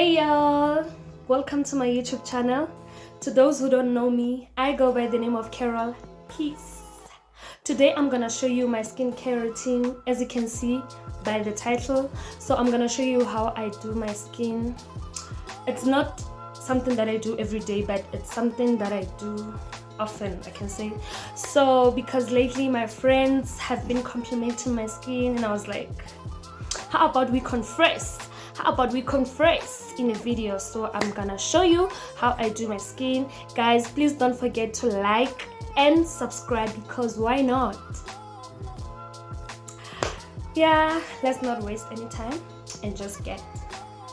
Hey y'all, welcome to my YouTube channel. To those who don't know me, I go by the name of Carol. Peace. Today I'm gonna show you my skincare routine, as you can see by the title. So I'm gonna show you how I do my skin. It's not something that I do every day, but it's something that I do often, I can say. So because lately my friends have been complimenting my skin, and I was like, how about we confess in a video? So I'm gonna show you how I do my skin. Guys, please don't forget to like and subscribe, because why not? Yeah, let's not waste any time and just get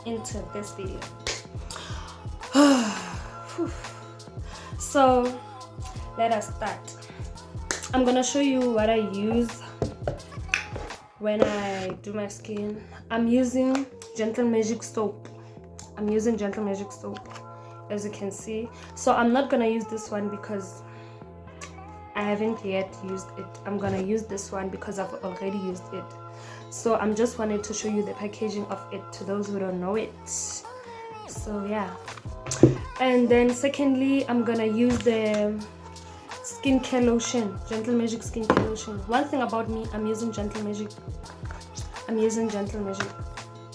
into this video. So let us start. I'm gonna show you what I use when I do my skin. I'm using Gentle Magic soap. As you can see. So I'm not gonna use this one because I haven't yet used it. I'm gonna use this one because I've already used it. So I'm just wanted to show you the packaging of it to those who don't know it. So yeah. And then secondly, I'm gonna use the skincare lotion, Gentle Magic skincare lotion. One thing about me, I'm using Gentle Magic.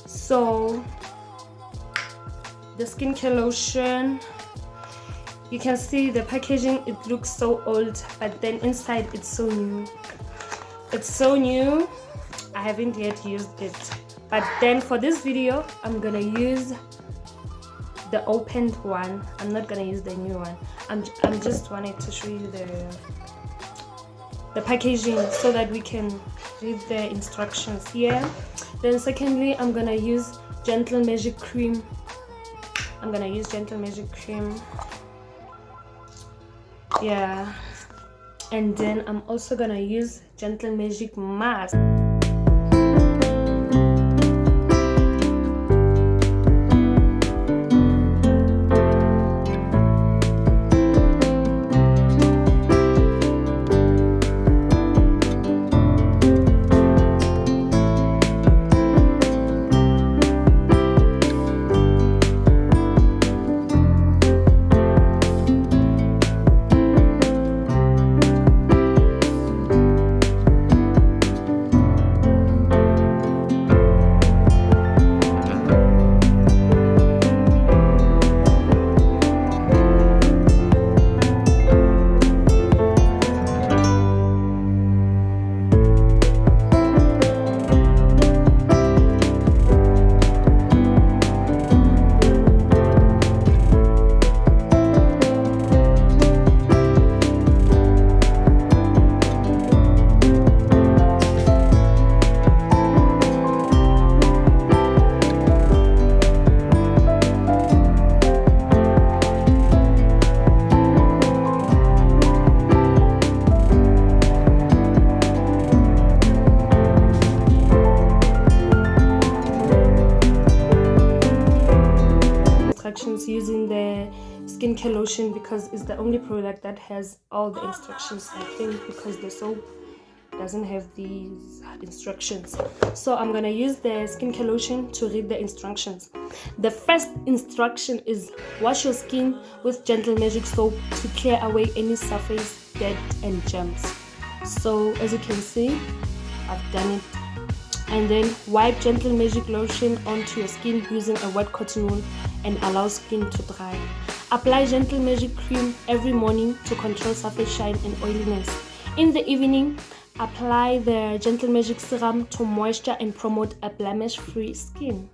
So the skincare lotion, you can see the packaging, it looks so old, but then inside it's so new. I haven't yet used it, but then for this video I'm gonna use the opened one. I'm not gonna use the new one. I'm just wanted to show you the packaging so that we can read the instructions here. Then secondly, I'm gonna use Gentle Magic cream. Yeah, and then I'm also gonna use Gentle Magic mask. Using the skincare lotion because it's the only product that has all the instructions, I think, because the soap doesn't have these instructions. So I'm gonna use the skincare lotion to read the instructions. The first instruction is wash your skin with Gentle Magic soap to clear away any surface dirt and germs. So as you can see, I've done it. And then wipe Gentle Magic lotion onto your skin using a wet cotton wool and allow skin to dry. Apply Gentle Magic cream every morning to control surface shine and oiliness. In the evening, apply the Gentle Magic serum to moisture and promote a blemish-free skin.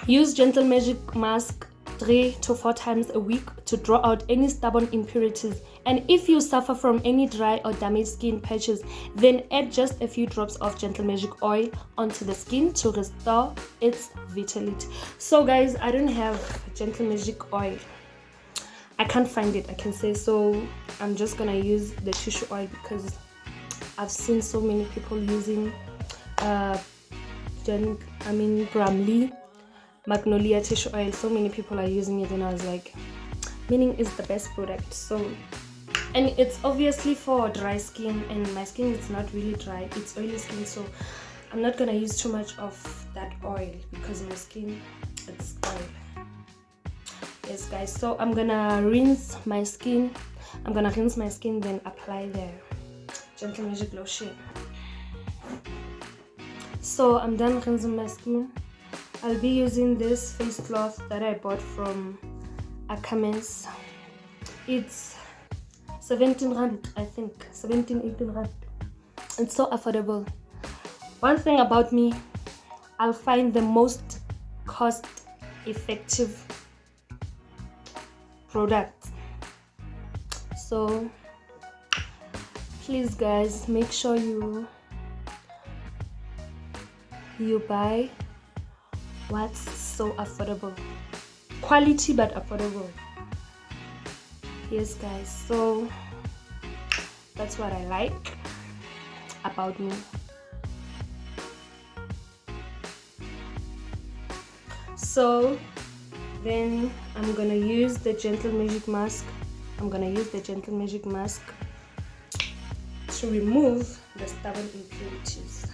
Use Gentle Magic mask 3 to 4 times a week to draw out any stubborn impurities. And if you suffer from any dry or damaged skin patches, then add just a few drops of Gentle Magic oil onto the skin to restore its vitality. So guys, I don't have Gentle Magic oil. I can't find it, I can say. So I'm just gonna use the tissue oil because I've seen so many people using Bramley Magnolia tissue oil. So many people are using it, and I was like, meaning is the best product. So, and it's obviously for dry skin, and my skin is not really dry, it's oily skin. So I'm not gonna use too much of that oil because my skin, it's oil. Yes guys, so I'm gonna rinse my skin. Then apply the Gentle Magic lotion. So I'm done rinsing my skin. I'll be using this face cloth that I bought from Akames. It's 17 rand, I think 17-18 rand. It's so affordable. One thing about me, I'll find the most cost effective product. So please guys, make sure you buy what's so affordable, quality but affordable. Yes guys, so that's what I like about me. So then I'm gonna use the Gentle Magic mask. To remove the stubborn impurities.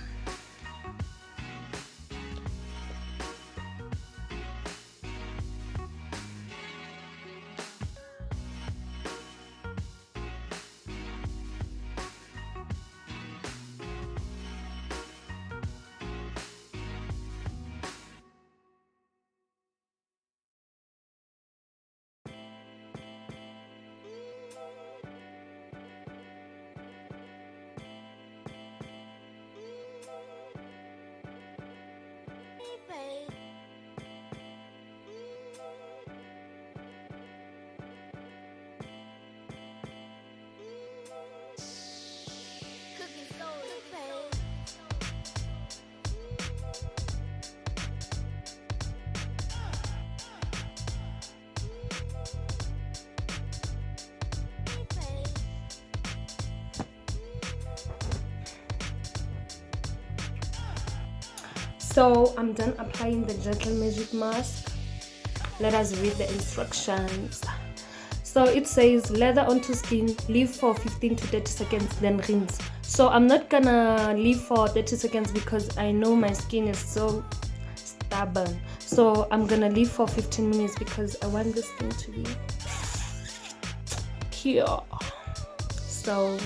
So I'm done applying the Gentle Magic mask. Let us read the instructions. So it says lather onto skin, leave for 15 to 30 seconds, then rinse. So I'm not gonna leave for 30 seconds because I know my skin is so stubborn. So I'm gonna leave for 15 minutes because I want this thing to be pure. So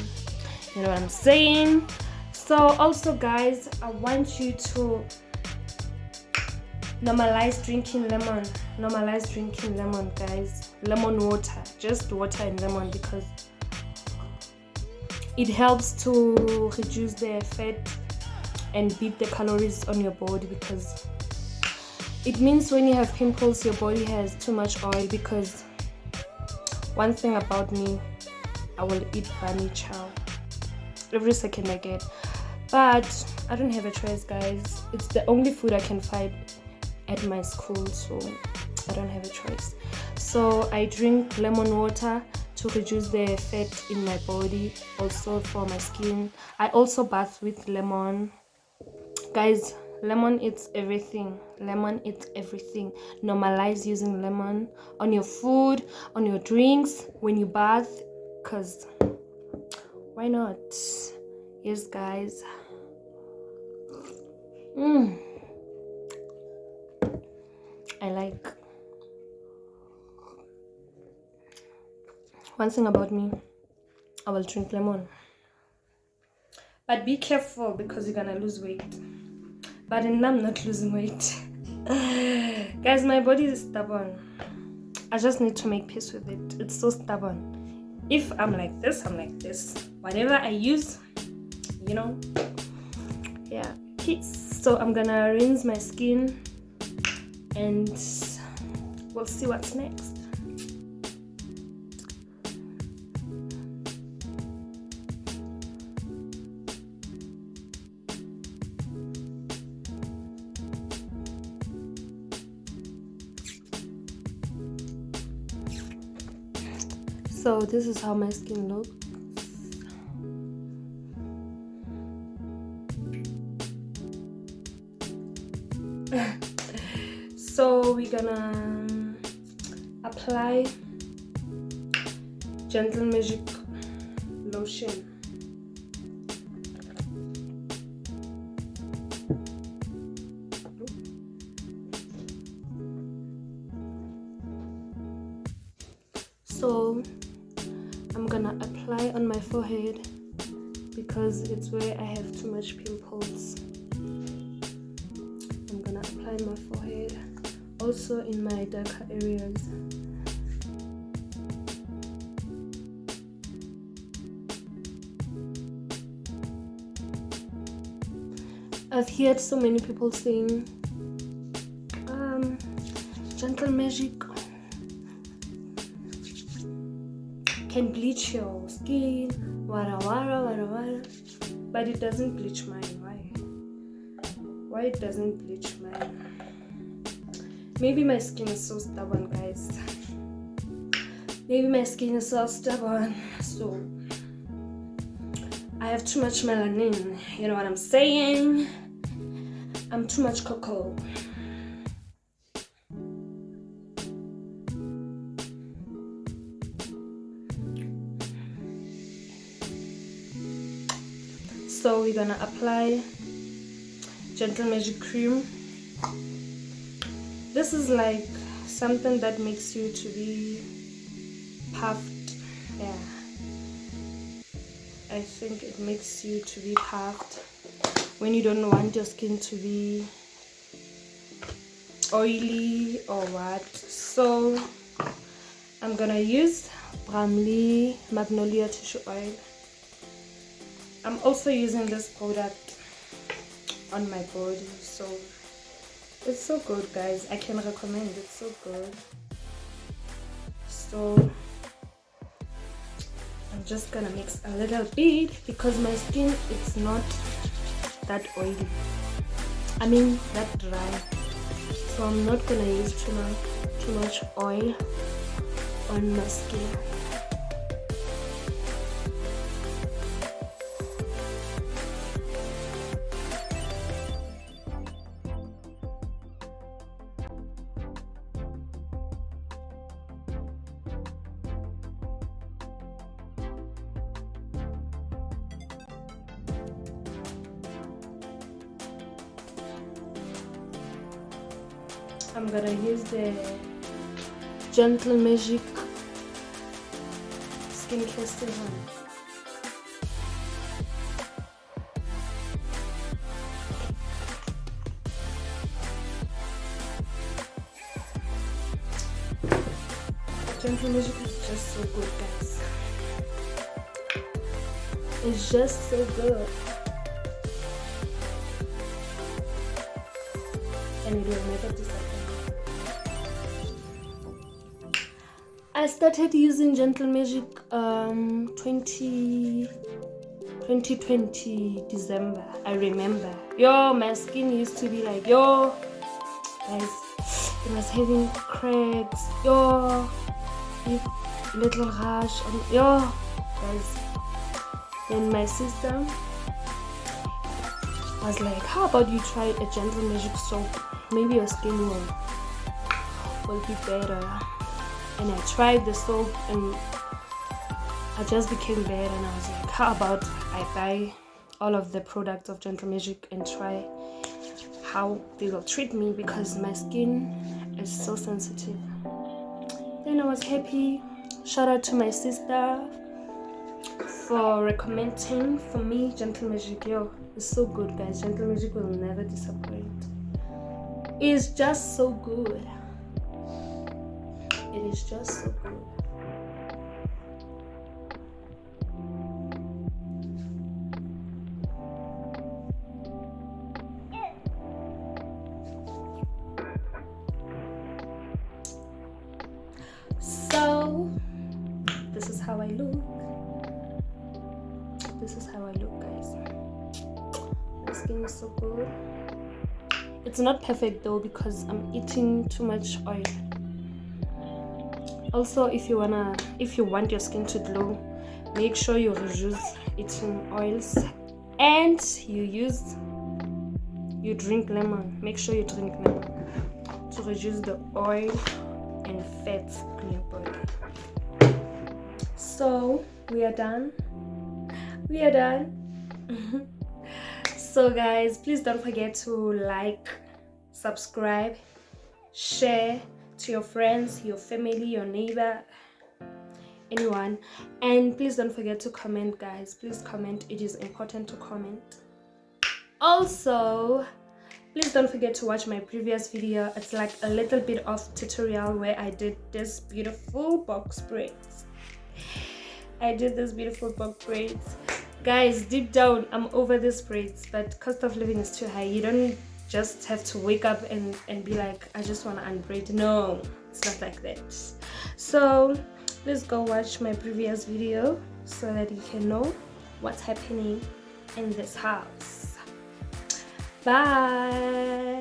you know what I'm saying. So also guys, I want you to normalize drinking lemon guys. Lemon water, just water and lemon, because it helps to reduce the fat and beat the calories on your body, because it means when you have pimples your body has too much oil. Because one thing about me, I will eat bunny chow every second I get, but I don't have a choice guys. It's the only food I can find at my school, so I don't have a choice. So I drink lemon water to reduce the fat in my body, also for my skin. I also bath with lemon guys. Lemon, it's everything. Normalize using lemon on your food, on your drinks, when you bath, because why not? Yes guys. I like. One thing about me, I will drink lemon, but be careful because you're gonna lose weight. But I'm not losing weight. Guys, my body is stubborn. I just need to make peace with it. It's so stubborn. If I'm like this, I'm like this. Whatever I use, you know, yeah, peace. So I'm gonna rinse my skin and we'll see what's next. So this is how my skin looks. So we're gonna apply Gentle Magic lotion. So I'm gonna apply on my forehead because it's where I have too much pimples. I'm gonna apply on my forehead, also in my darker areas. I've heard so many people saying gentle magic can bleach your skin, wara, but it doesn't bleach mine. Why it doesn't bleach mine? Maybe my skin is so stubborn, guys. Maybe my skin is so stubborn, so I have too much melanin. You know what I'm saying? I'm too much cocoa. So we're gonna apply Gentle Magic cream. This is like something that makes you to be puffed. Yeah, I think it makes you to be puffed when you don't want your skin to be oily or what. So I'm gonna use Bramley Magnolia Tissue Oil. I'm also using this product on my body, so it's so good, guys. I can recommend it. It's so good. So I'm just gonna mix a little bit because my skin it's not that oily, I mean that dry, so I'm not gonna use too much oil on my skin. I'm gonna use the Gentle Magic skincare serum. Gentle Magic is just so good, guys. It's just so good. And it will never disappoint. I started using Gentle Magic 2020 December. I remember. Yo, my skin used to be like, yo, guys, it was having cracks. Yo, little rash. Yo, guys. Then my sister was like, how about you try a Gentle Magic soap? Maybe your skin will be better. And I tried the soap and I just became better, and I was like, how about I buy all of the products of Gentle Magic and try how they will treat me, because my skin is so sensitive. Then I was happy. Shout out to my sister for recommending for me Gentle Magic. Yo, it's so good, guys. Gentle Magic will never disappoint. It's just so good. It is just so good. So this is how I look. This is how I look, guys. My skin is so good. It's not perfect though because I'm eating too much oil. Also, if you want your skin to glow, make sure you reduce eating oils, and you drink lemon. Make sure you drink lemon to reduce the oil and fat on your body. So we are done. So guys, please don't forget to like, subscribe, share to your friends, your family, your neighbor, anyone. And please don't forget to comment, guys. Please comment. It is important to comment. Also, please don't forget to watch my previous video. It's like a little bit of tutorial where I did this beautiful box braids. Guys, deep down I'm over these braids, but cost of living is too high. You don't just have to wake up and be like, I just want to unbraid. No, it's not like that. So please go watch my previous video so that you can know what's happening in this house. Bye.